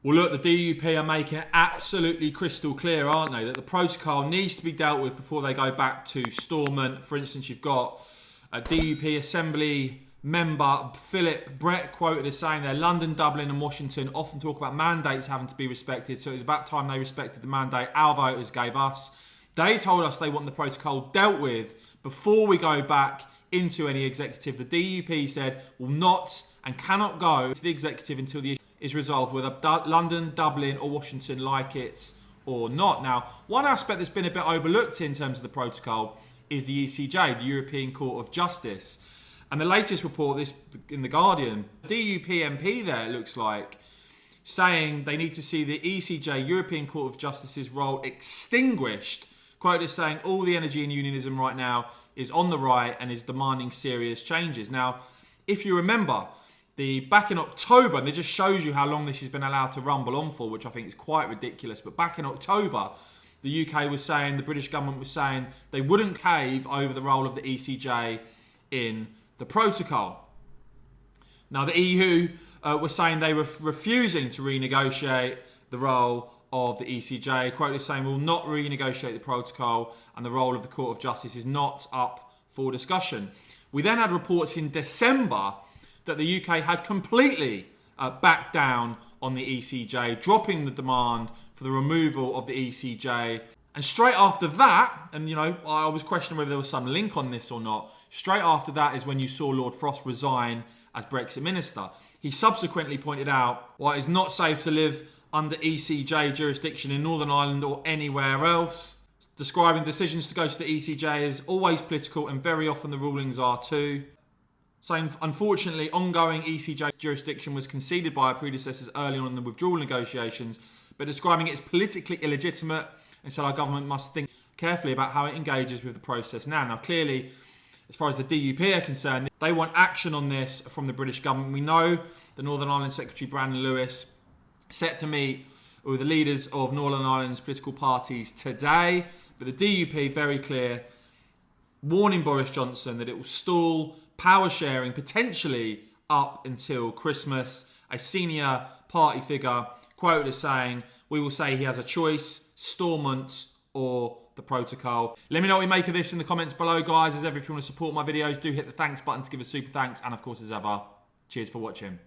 Well, look, the DUP are making it absolutely crystal clear, aren't they, that the protocol needs to be dealt with before they go back to Stormont. For instance, you've got a DUP Assembly member, Philip Brett, quoted as saying there, London, Dublin and Washington often talk about mandates having to be respected, so it's about time they respected the mandate our voters gave us. They told us they want the protocol dealt with before we go back into any executive. The DUP said will not and cannot go to the executive until the issue is resolved, whether London, Dublin or Washington like it or not. Now, one aspect that's been a bit overlooked in terms of the protocol is the ECJ, the European Court of Justice. And the latest report, this in The Guardian, DUP MP there, it looks like, saying they need to see the ECJ, European Court of Justice's role extinguished. Quote is saying all the energy in unionism right now is on the right and is demanding serious changes. Now, if you remember, back in October, and it just shows you how long this has been allowed to rumble on for, which I think is quite ridiculous, but back in October, the UK was saying, the British government was saying they wouldn't cave over the role of the ECJ in the protocol. Now, the EU was saying they were refusing to renegotiate the role of the ECJ. Quote is saying, we'll not renegotiate the protocol and the role of the Court of Justice is not up for discussion. We then had reports in December that the UK had completely backed down on the ECJ, dropping the demand for the removal of the ECJ. And straight after that, and you know, I was questioning whether there was some link on this or not, straight after that is when you saw Lord Frost resign as Brexit Minister. He subsequently pointed out why it's not safe to live under ECJ jurisdiction in Northern Ireland or anywhere else, describing decisions to go to the ECJ as always political and very often the rulings are too. Saying, unfortunately, ongoing ECJ jurisdiction was conceded by our predecessors early on in the withdrawal negotiations, but describing it as politically illegitimate and said our government must think carefully about how it engages with the process now. Now, clearly, as far as the DUP are concerned, they want action on this from the British government. We know the Northern Ireland Secretary Brandon Lewis set to meet with the leaders of Northern Ireland's political parties today, but the DUP very clear, warning Boris Johnson that it will stall power sharing potentially up until Christmas. A senior party figure quoted as saying, we will say he has a choice, Stormont or the protocol. Let me know what you make of this in the comments below, guys. As ever, if you want to support my videos, do hit the thanks button to give a super thanks. And of course, as ever, cheers for watching.